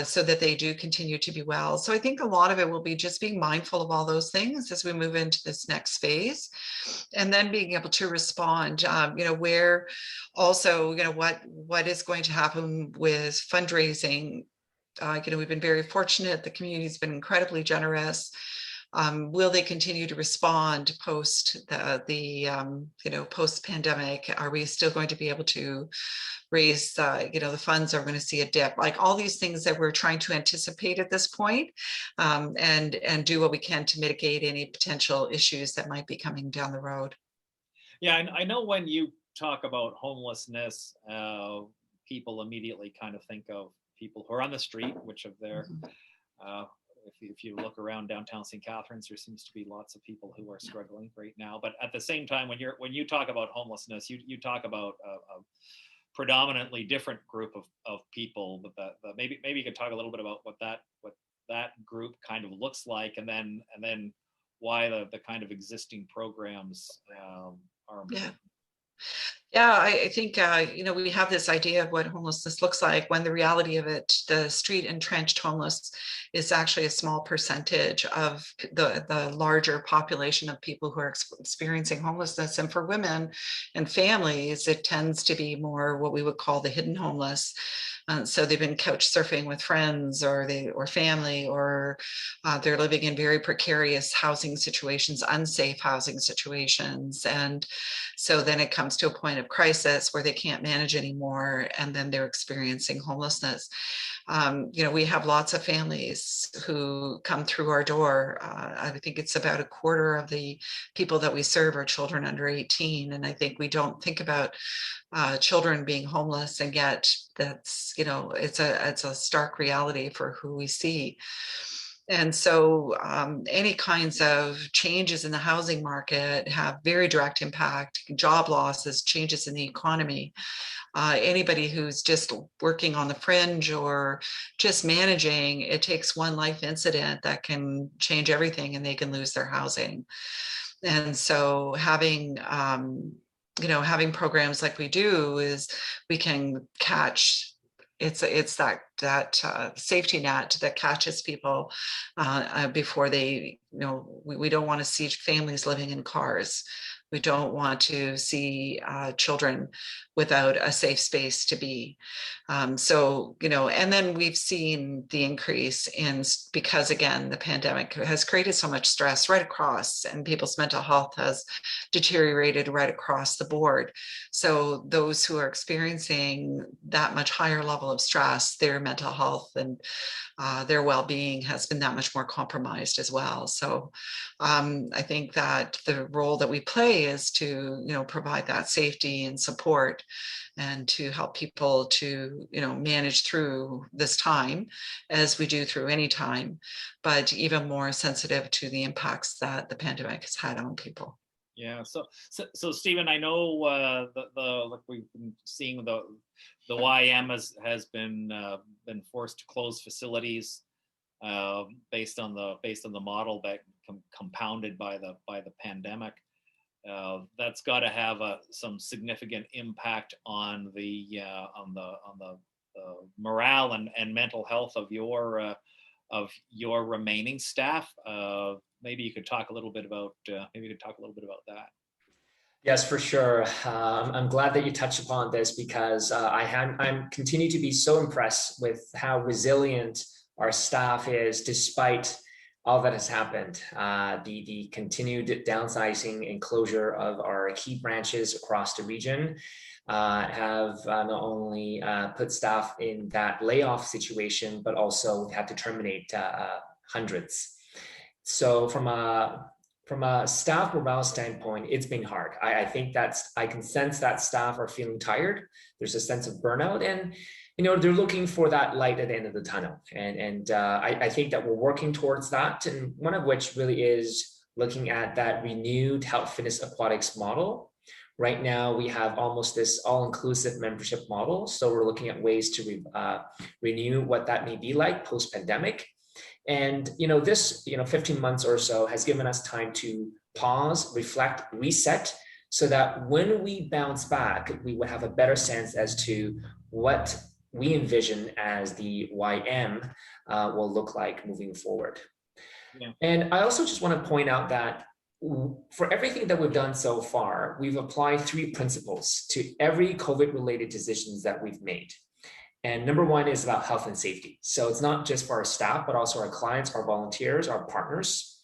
[SPEAKER 5] so that they do continue to be well. So I think a lot of it will be just being mindful of all those things as we move into this next phase, and then being able to respond, where also, what is going to happen with fundraising. We've been very fortunate. The community's been incredibly generous. Will they continue to respond post post pandemic? Are we still going to be able to raise, the funds? Are we going to see a dip? Like all these things that we're trying to anticipate at this point, and do what we can to mitigate any potential issues that might be coming down the road.
[SPEAKER 2] Yeah, and I know when you talk about homelessness, people immediately kind of think of people who are on the street, which of their if you look around downtown St. Catharines, there seems to be lots of people who are struggling right now. But at the same time, when you talk about homelessness, you talk about predominantly different group of people, but maybe you could talk a little bit about what that group kind of looks like, and then why the kind of existing programs are important.
[SPEAKER 5] Yeah, I think, we have this idea of what homelessness looks like, when the reality of it, the street entrenched homeless is actually a small percentage of the larger population of people who are experiencing homelessness. And for women and families, it tends to be more what we would call the hidden homeless. So they've been couch surfing with friends or family, or they're living in very precarious housing situations, unsafe housing situations. And so then it comes to a point of crisis where they can't manage anymore, and then they're experiencing homelessness. We have lots of families who come through our door. I think it's about a quarter of the people that we serve are children under 18. And I think we don't think about children being homeless, and yet that's, it's a stark reality for who we see. And so any kinds of changes in the housing market have very direct impact, job losses, changes in the economy. Anybody who's just working on the fringe or just managing, it takes one life incident that can change everything, and they can lose their housing. And so having programs like we do is we can catch. It's that safety net that catches people before they, we don't want to see families living in cars. We don't want to see children without a safe space to be. And then we've seen the increase because again, the pandemic has created so much stress right across, and people's mental health has deteriorated right across the board. So those who are experiencing that much higher level of stress, their mental health and their well-being has been that much more compromised as well. So I think that the role that we play is to, provide that safety and support, and to help people to, manage through this time, as we do through any time, but even more sensitive to the impacts that the pandemic has had on people.
[SPEAKER 2] Yeah. So Stephen, I know like we've been seeing the YM has been forced to close facilities based on the model that compounded by the pandemic. That's got to have some significant impact on the morale and mental health of your remaining staff. Maybe you could talk a little bit about that.
[SPEAKER 3] Yes, for sure. I'm glad that you touched upon this, because I'm continue to be so impressed with how resilient our staff is despite all that has happened. The continued downsizing and closure of our key branches across the region have not only put staff in that layoff situation, but also had to terminate hundreds. So from a staff morale standpoint, it's been hard. I think I can sense that staff are feeling tired. There's a sense of burnout, and they're looking for that light at the end of the tunnel. And I think that we're working towards that, and one of which really is looking at that renewed health, fitness, aquatics model. Right now, we have almost this all-inclusive membership model. So we're looking at ways to renew what that may be like post-pandemic. And, this, 15 months or so has given us time to pause, reflect, reset, so that when we bounce back, we would have a better sense as to what we envision as the YM will look like moving forward. Yeah. And I also just want to point out that for everything that we've done so far, we've applied 3 principles to every COVID-related decisions that we've made. And number 1 is about health and safety. So it's not just for our staff, but also our clients, our volunteers, our partners.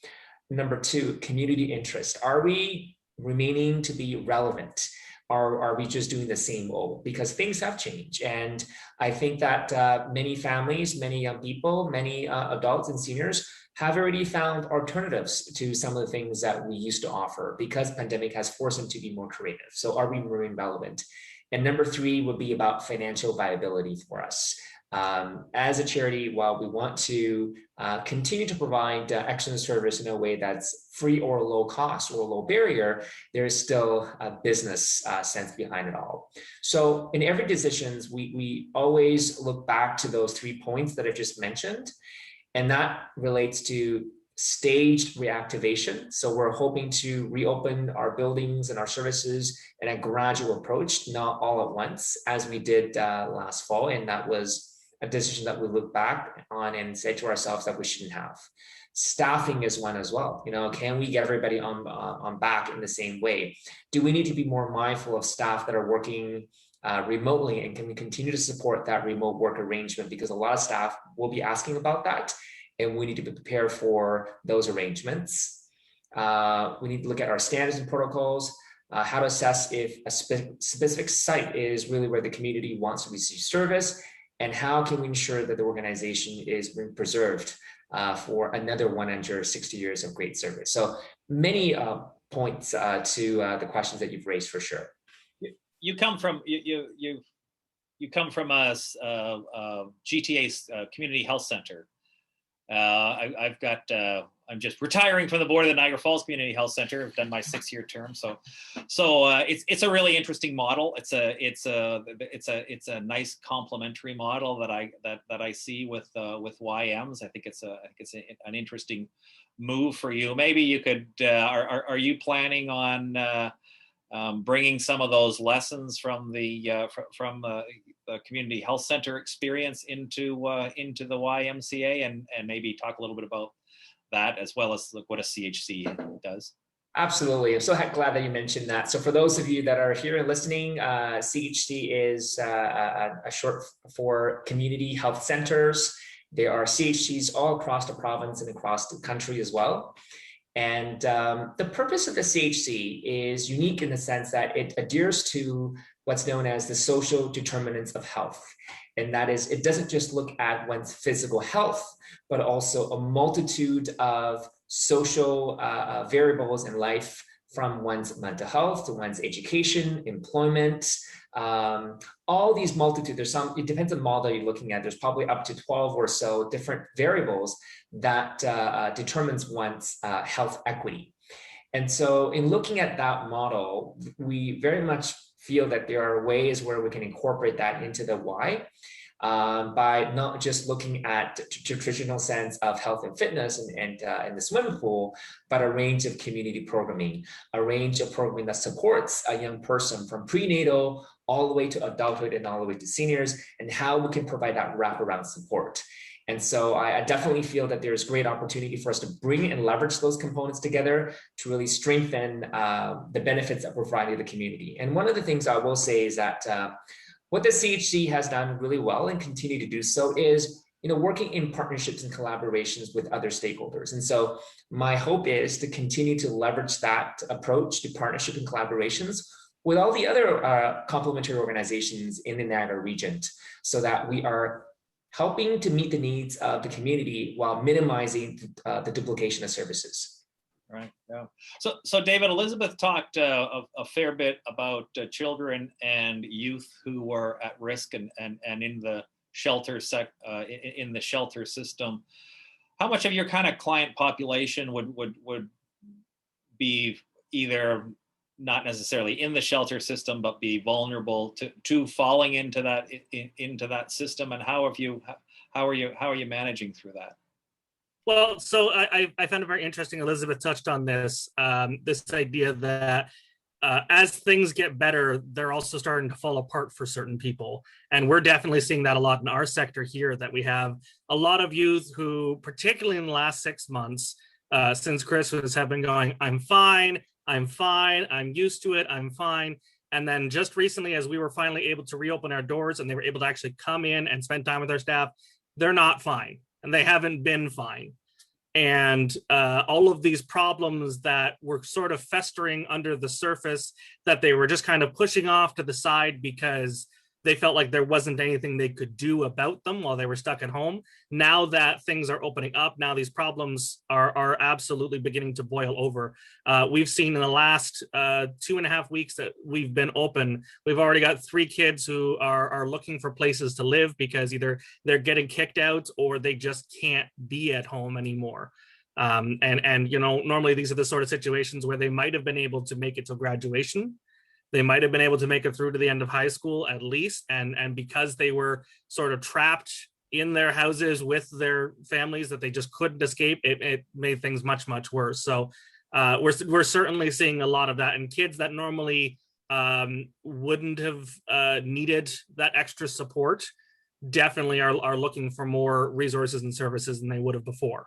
[SPEAKER 3] Number 2, community interest. Are we remaining to be relevant? Or are we just doing the same old? Because things have changed. And I think that many families, many young people, many adults and seniors have already found alternatives to some of the things that we used to offer, because pandemic has forced them to be more creative. So are we remaining relevant? And number 3 would be about financial viability for us. As a charity, while we want to continue to provide excellent service in a way that's free or low cost or low barrier, there is still a business sense behind it all. So in every decisions, we always look back to those 3 points that I just mentioned, and that relates to staged reactivation. So we're hoping to reopen our buildings and our services in a gradual approach, not all at once, as we did last fall. And that was a decision that we look back on and said to ourselves that we shouldn't have. Staffing is one as well. Can we get everybody on back in the same way? Do we need to be more mindful of staff that are working remotely, and can we continue to support that remote work arrangement? Because a lot of staff will be asking about that, and we need to be prepared for those arrangements. We need to look at our standards and protocols, how to assess if a specific site is really where the community wants to receive service, and how can we ensure that the organization is being preserved for another 160 years of great service. So many points to the questions that you've raised, for sure.
[SPEAKER 2] You come from you come from a GTA's community health center. I'm just retiring from the board of the Niagara Falls Community Health Center. I've done my 6-year term, so it's a really interesting model. It's a nice complementary model that I see with YMs. I think it's an interesting move for you. Maybe you could. Are you planning on bringing some of those lessons from the community health center experience into the YMCA, and maybe talk a little bit about that, as well as what a CHC does?
[SPEAKER 3] Absolutely. I'm so glad that you mentioned that. So for those of you that are here and listening, CHC is a short for community health centers. There are CHCs all across the province and across the country as well. And the purpose of the CHC is unique in the sense that it adheres to what's known as the social determinants of health. And that is, it doesn't just look at one's physical health, but also a multitude of social variables in life, from one's mental health to one's education, employment, all these multitude. There's some, it depends on the model you're looking at. There's probably up to 12 or so different variables that determines one's health equity. And so in looking at that model, we very much feel that there are ways where we can incorporate that into the Y, by not just looking at the traditional sense of health and fitness and the swimming pool, but a range of community programming, a range of programming that supports a young person from prenatal all the way to adulthood and all the way to seniors, and how we can provide that wraparound support. And so I definitely feel that there's great opportunity for us to bring and leverage those components together to really strengthen the benefits that we're providing to the community. And one of the things I will say is that what the CHC has done really well and continue to do so is, working in partnerships and collaborations with other stakeholders. And so my hope is to continue to leverage that approach to partnership and collaborations with all the other complementary organizations in the Niagara region, so that we are helping to meet the needs of the community while minimizing the duplication of services.
[SPEAKER 2] Right. Yeah. So David, Elizabeth talked a fair bit about children and youth who were at risk and in the shelter in the shelter system. How much of your kind of client population would be either not necessarily in the shelter system, but be vulnerable to falling into that system? And how are you managing through that?
[SPEAKER 6] Well, so I found it very interesting. Elizabeth touched on this idea that as things get better, they're also starting to fall apart for certain people. And we're definitely seeing that a lot in our sector here, that we have a lot of youth who, particularly in the last 6 months, since Christmas, have been going, I'm fine, I'm used to it, I'm fine. And then just recently, as we were finally able to reopen our doors and they were able to actually come in and spend time with our staff, they're not fine. And they haven't been fine. And all of these problems that were sort of festering under the surface, that they were just kind of pushing off to the side because they felt like there wasn't anything they could do about them while they were stuck at home. Now that things are opening up, now these problems are absolutely beginning to boil over. We've seen in the last 2.5 weeks that we've been open, we've already got 3 kids who are looking for places to live because either they're getting kicked out or they just can't be at home anymore. And you know, normally these are the sort of situations where they might have been able to make it to graduation. They might have been able to make it through to the end of high school at least. And because they were sort of trapped in their houses with their families that they just couldn't escape, it made things much, much worse. So we're certainly seeing a lot of that. And kids that normally wouldn't have needed that extra support definitely are looking for more resources and services than they would have before.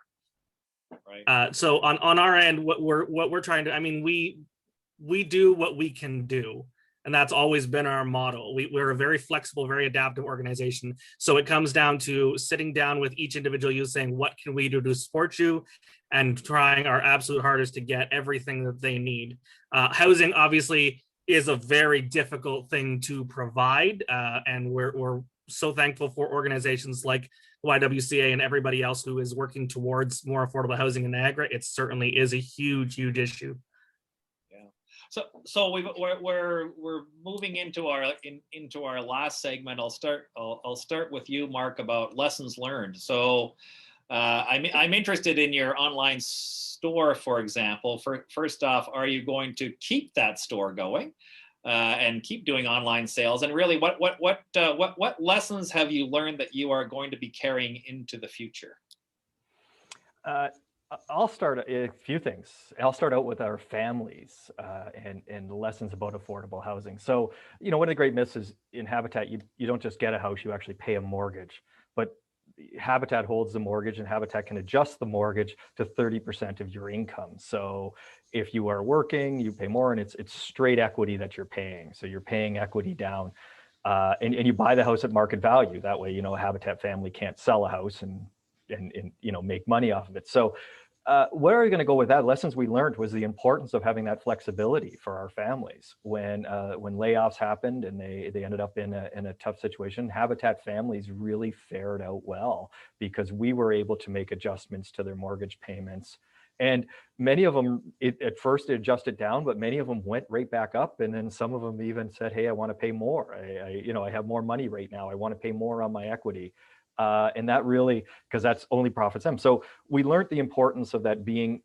[SPEAKER 2] Right.
[SPEAKER 6] So on our end, what we're trying to, I mean, we do what we can do, and that's always been our model. We're a very flexible, very adaptive organization. So it comes down to sitting down with each individual youth saying, what can we do to support you, and trying our absolute hardest to get everything that they need. Housing obviously is a very difficult thing to provide, and we're so thankful for organizations like YWCA and everybody else who is working towards more affordable housing in Niagara. It certainly is a huge, huge issue.
[SPEAKER 2] So we're moving into our last segment. I'll start with you, Mark, about lessons learned. So I'm interested in your online store, for example. First off, are you going to keep that store going and keep doing online sales? And really, what lessons have you learned that you are going to be carrying into the future?
[SPEAKER 4] I'll start a few things. I'll start out with our families and lessons about affordable housing. So, you know, one of the great myths is in Habitat, you don't just get a house, you actually pay a mortgage. But Habitat holds the mortgage, and Habitat can adjust the mortgage to 30% of your income. So if you are working, you pay more, and it's straight equity that you're paying. So you're paying equity down. And you buy the house at market value. That way, you know, a Habitat family can't sell a house and you know, make money off of it. So where are we going to go with that? Lessons we learned was the importance of having that flexibility for our families. When layoffs happened and they ended up in a tough situation, Habitat families really fared out well because we were able to make adjustments to their mortgage payments. And many of them, at first it adjusted down, but many of them went right back up. And then some of them even said, hey, I want to pay more. I have more money right now. I want to pay more on my equity. And that really, because that's only profits them. So we learned the importance of that being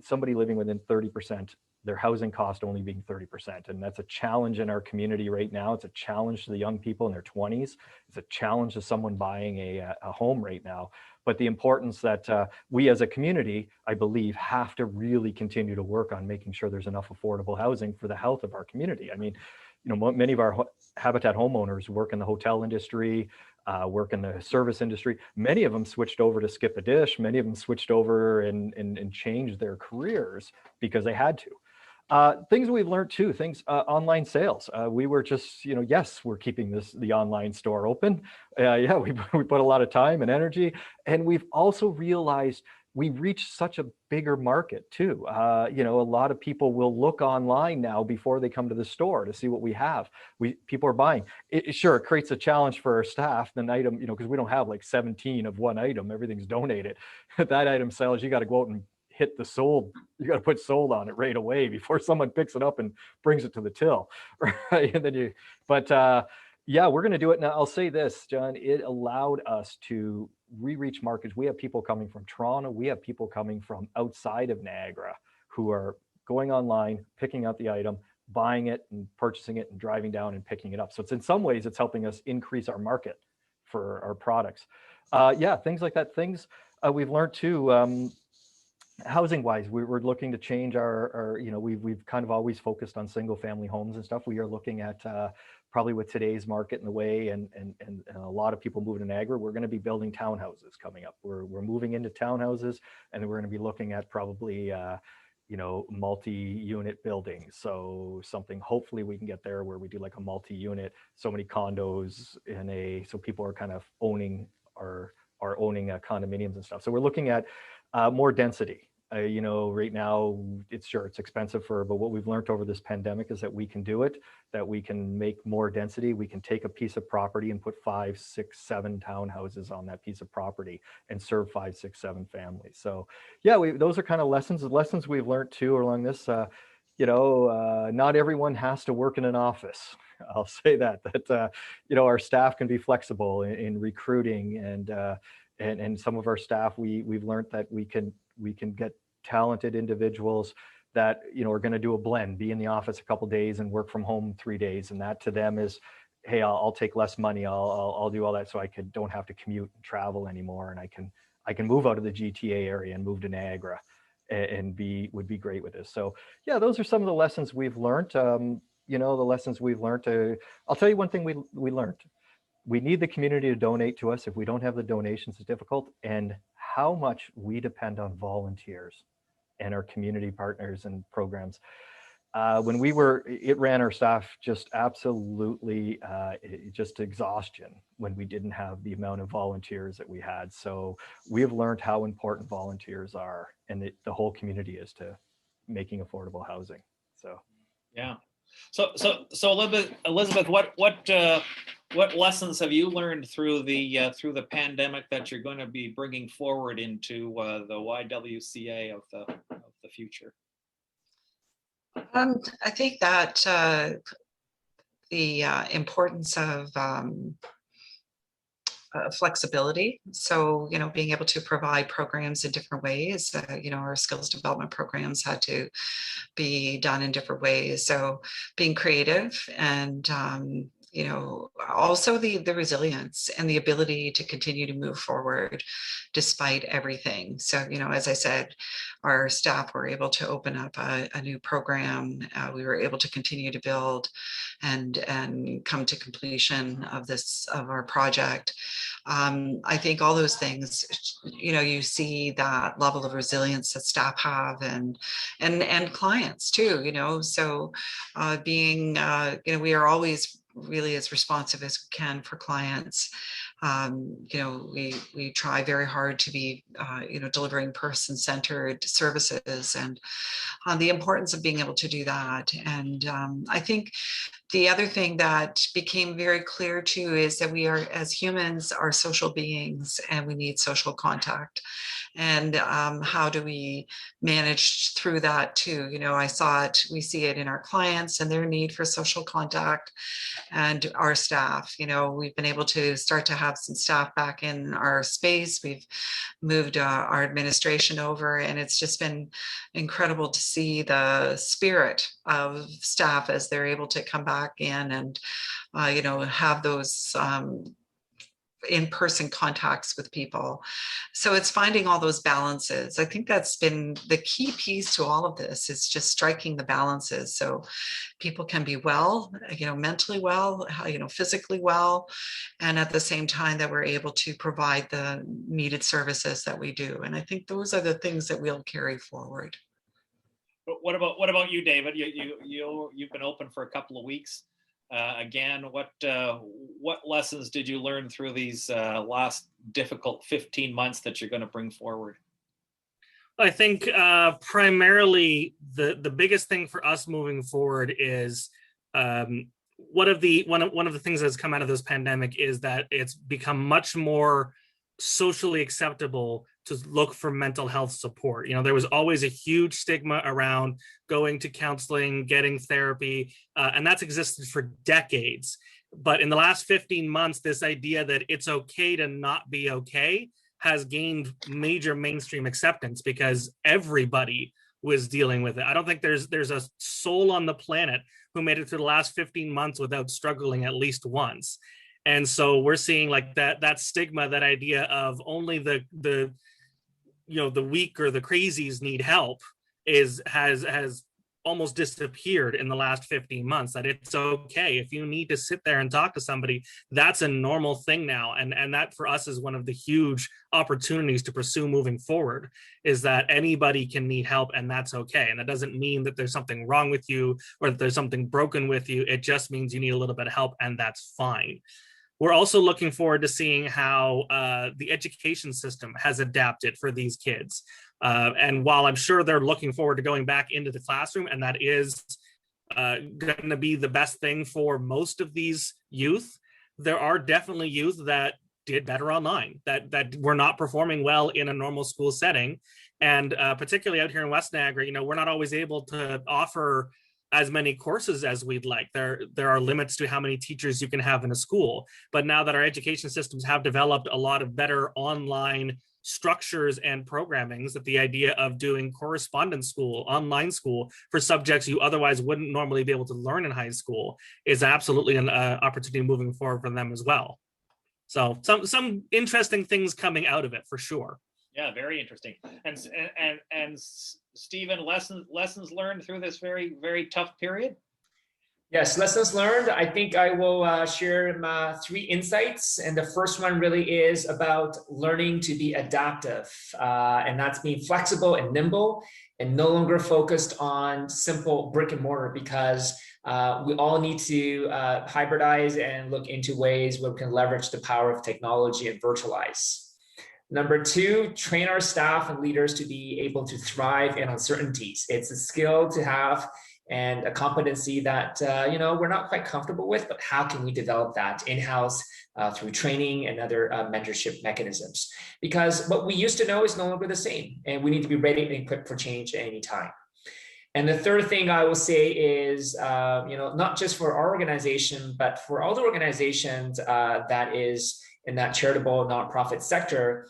[SPEAKER 4] somebody living within 30%, their housing cost only being 30%. And that's a challenge in our community right now. It's a challenge to the young people in their 20s. It's a challenge to someone buying a home right now. But the importance that we as a community, I believe, have to really continue to work on making sure there's enough affordable housing for the health of our community. I mean, you know, many of our Habitat homeowners work in the hotel industry, work in the service industry. Many of them switched over to skip a dish. Many of them switched over and changed their careers because they had to. Things we've learned too, online sales. We were just, you know, yes, we're keeping the online store open. Yeah, we put a lot of time and energy. And we've also realized we reach such a bigger market too. You know, a lot of people will look online now before they come to the store to see what we have. People are buying. Sure, it creates a challenge for our staff. An item, you know, because we don't have like 17 of one item. Everything's donated. That item sells, you got to go out and hit the sold. You got to put sold on it right away before someone picks it up and brings it to the till, right? And then yeah, we're going to do it. Now, I'll say this, John, it allowed us to reach markets. We have people coming from Toronto. We have people coming from outside of Niagara who are going online, picking out the item, buying it and purchasing it and driving down and picking it up. So in some ways, it's helping us increase our market for our products. Yeah, things like that. Things we've learned too, housing wise, we're looking to change our you know, we've kind of always focused on single family homes and stuff. We are looking at probably with today's market and the way and a lot of people moving to Niagara, we're going to be building townhouses coming up. We're moving into townhouses, and we're going to be looking at probably you know, multi-unit buildings. So something, hopefully we can get there where we do like a multi-unit, so many condos so people are kind of owning condominiums and stuff. So we're looking at more density. You know, right now it's expensive but what we've learned over this pandemic is that we can do it, that we can make more density. We can take a piece of property and put 5, 6, 7 townhouses on that piece of property and serve 5, 6, 7 families. So yeah, those are kind of lessons we've learned too along this. You know, not everyone has to work in an office. I'll say that you know, our staff can be flexible in recruiting, and some of our staff, we've learned that we can get talented individuals that, you know, are going to do a blend, be in the office a couple days and work from home 3 days, and that to them is, hey, I'll take less money, I'll do all that, so I don't have to commute and travel anymore, and I can move out of the GTA area and move to Niagara and would be great with this. So yeah, those are some of the lessons we've learned. You know, the lessons we've learned. I'll tell you one thing we learned. We need the community to donate to us. If we don't have the donations, it's difficult. And how much we depend on volunteers and our community partners and programs. When it ran our staff just absolutely, just exhaustion when we didn't have the amount of volunteers that we had. So we have learned how important volunteers are, and the whole community is to making affordable housing. So
[SPEAKER 2] yeah. So Elizabeth, what lessons have you learned through the pandemic that you're going to be bringing forward into the YWCA of the future?
[SPEAKER 5] I think that the importance of flexibility. So, you know, being able to provide programs in different ways. You know, our skills development programs had to be done in different ways. So being creative and, you know, also the resilience and the ability to continue to move forward despite everything. So, you know, as I said, our staff were able to open up a new program. We were able to continue to build and come to completion of our project. I think all those things, you know, you see that level of resilience that staff have and clients too, you know. So being, you know, we are always really as responsive as we can for clients. You know, we try very hard to be, you know, delivering person-centered services, and the importance of being able to do that. And I think the other thing that became very clear too is that we are, as humans, are social beings, and we need social contact. And how do we manage through that too? You know, we see it in our clients and their need for social contact, and our staff. You know, we've been able to start to have some staff back in our space. We've moved our administration over, and it's just been incredible to see the spirit of staff as they're able to come back in and, you know, have those in-person contacts with people. So it's finding all those balances. I think that's been the key piece to all of this, is just striking the balances so people can be well, you know, mentally well, you know, physically well, and at the same time that we're able to provide the needed services that we do. And I think those are the things that we'll carry forward.
[SPEAKER 2] But what about you, David? You've been open for a couple of weeks. Again, what lessons did you learn through these last difficult 15 months that you're going to bring forward?
[SPEAKER 6] I think primarily the biggest thing for us moving forward is one of the things that's come out of this pandemic is that it's become much more socially acceptable to look for mental health support. You know, there was always a huge stigma around going to counseling, getting therapy, and that's existed for decades. But in the last 15 months, this idea that it's okay to not be okay has gained major mainstream acceptance because everybody was dealing with it. I don't think there's a soul on the planet who made it through the last 15 months without struggling at least once. And so we're seeing like that stigma, that idea of only the you know, the weak or the crazies need help has almost disappeared in the last 15 months. That it's okay if you need to sit there and talk to somebody, that's a normal thing now. And that for us is one of the huge opportunities to pursue moving forward, is that anybody can need help and that's okay. And that doesn't mean that there's something wrong with you or that there's something broken with you. It just means you need a little bit of help, and that's fine. We're also looking forward to seeing how the education system has adapted for these kids. And while I'm sure they're looking forward to going back into the classroom, and that is going to be the best thing for most of these youth, there are definitely youth that did better online, that were not performing well in a normal school setting. And particularly out here in West Niagara, we're not always able to offer as many courses as we'd like. There are limits to how many teachers you can have in a school. But now that our education systems have developed a lot of better online structures and programmings, that the idea of doing correspondence school, online school for subjects you otherwise wouldn't normally be able to learn in high school is absolutely an opportunity moving forward for them as well. So some interesting things coming out of it for sure.
[SPEAKER 2] Yeah, very interesting. And Stephen, lessons learned through this very, very tough period?
[SPEAKER 3] Yes, lessons learned. I think I will share my 3 insights. And the first one really is about learning to be adaptive. And that's being flexible and nimble and no longer focused on simple brick and mortar, because we all need to hybridize and look into ways where we can leverage the power of technology and virtualize. Number 2, train our staff and leaders to be able to thrive in uncertainties. It's a skill to have and a competency that we're not quite comfortable with, but how can we develop that in-house through training and other mentorship mechanisms? Because what we used to know is no longer the same, and we need to be ready and equipped for change at any time. And the third thing I will say is, not just for our organization, but for all the organizations that is in that charitable nonprofit sector,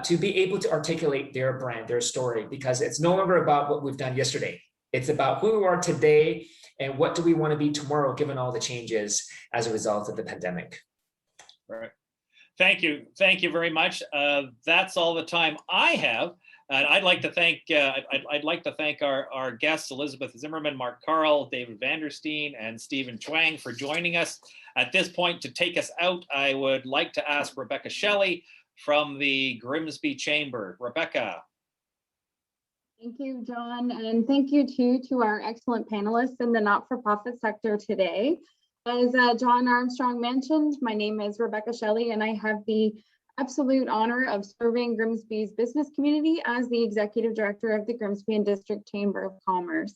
[SPEAKER 3] to be able to articulate their brand, their story, because it's no longer about what we've done yesterday. It's about who we are today and what do we want to be tomorrow, given all the changes as a result of the pandemic.
[SPEAKER 2] Right. Thank you. Thank you very much. That's all the time I have. I'd like to thank our guests, Elizabeth Zimmerman, Mark Carl, David Vanderstein, and Stephen Chuang for joining us. At this point, to take us out, I would like to ask Rebecca Shelley from the Grimsby Chamber. Rebecca.
[SPEAKER 7] Thank you, John, and thank you too to our excellent panelists in the not-for-profit sector today. As John Armstrong mentioned, my name is Rebecca Shelley, and I have the absolute honor of serving Grimsby's business community as the Executive Director of the Grimsby and District Chamber of Commerce.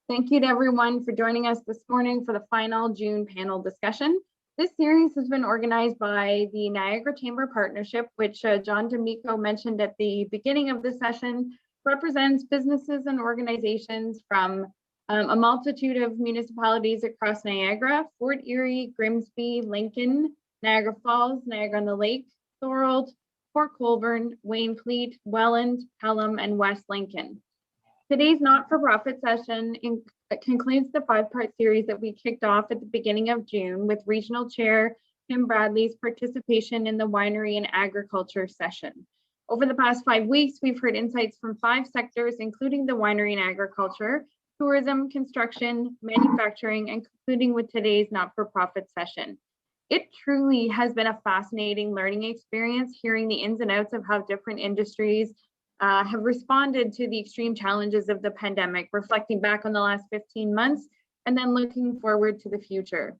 [SPEAKER 7] Thank you to everyone for joining us this morning for the final June panel discussion. This series has been organized by the Niagara Chamber Partnership, which John D'Amico mentioned at the beginning of the session, represents businesses and organizations from a multitude of municipalities across Niagara, Fort Erie, Grimsby, Lincoln, Niagara Falls, Niagara-on-the-Lake, Thorold, Port Colborne, Wainfleet, Welland, Pelham, and West Lincoln. Today's not-for-profit session concludes the 5-part series that we kicked off at the beginning of June with Regional Chair Tim Bradley's participation in the winery and agriculture session. Over the past 5 weeks, we've heard insights from 5 sectors, including the winery and agriculture, tourism, construction, manufacturing, and concluding with today's not-for-profit session. It truly has been a fascinating learning experience, hearing the ins and outs of how different industries have responded to the extreme challenges of the pandemic, reflecting back on the last 15 months, and then looking forward to the future.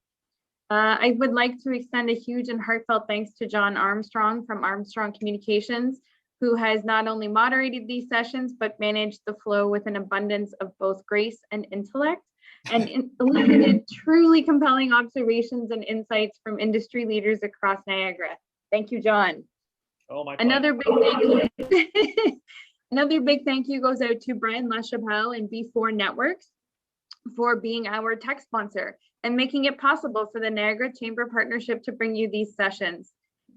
[SPEAKER 7] I would like to extend a huge and heartfelt thanks to John Armstrong from Armstrong Communications, who has not only moderated these sessions, but managed the flow with an abundance of both grace and intellect, and elicited truly compelling observations and insights from industry leaders across Niagara. Thank you, John.
[SPEAKER 2] Oh, my
[SPEAKER 7] Another big thank you. Another big thank you goes out to Brian LaChapelle and B4 Networks for being our tech sponsor and making it possible for the Niagara Chamber Partnership to bring you these sessions.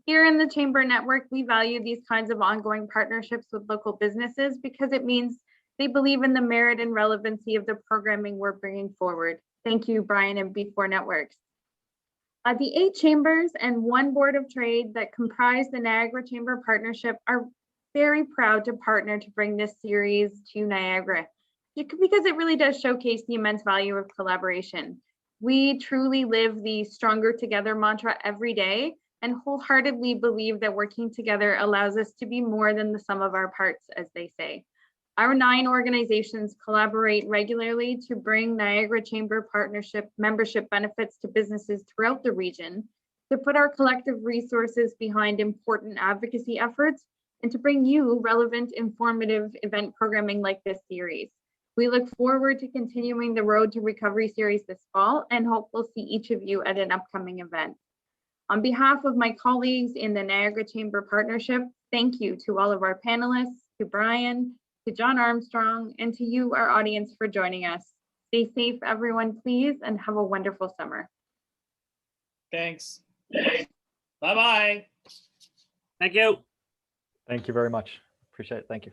[SPEAKER 7] Here in the Chamber Network, we value these kinds of ongoing partnerships with local businesses because it means they believe in the merit and relevancy of the programming we're bringing forward. Thank you, Brian and B4 Networks. The 8 chambers and 1 board of trade that comprise the Niagara Chamber Partnership are very proud to partner to bring this series to Niagara because it really does showcase the immense value of collaboration. We truly live the stronger together mantra every day and wholeheartedly believe that working together allows us to be more than the sum of our parts, as they say. Our 9 organizations collaborate regularly to bring Niagara Chamber Partnership membership benefits to businesses throughout the region, to put our collective resources behind important advocacy efforts, and to bring you relevant, informative event programming like this series. We look forward to continuing the Road to Recovery series this fall and hope we'll see each of you at an upcoming event. On behalf of my colleagues in the Niagara Chamber Partnership, thank you to all of our panelists, to Brian, to John Armstrong, and to you, our audience, for joining us. Stay safe, everyone, please, and have a wonderful summer.
[SPEAKER 2] Thanks. Bye-bye.
[SPEAKER 6] Thank you.
[SPEAKER 4] Thank you very much. Appreciate it. Thank you.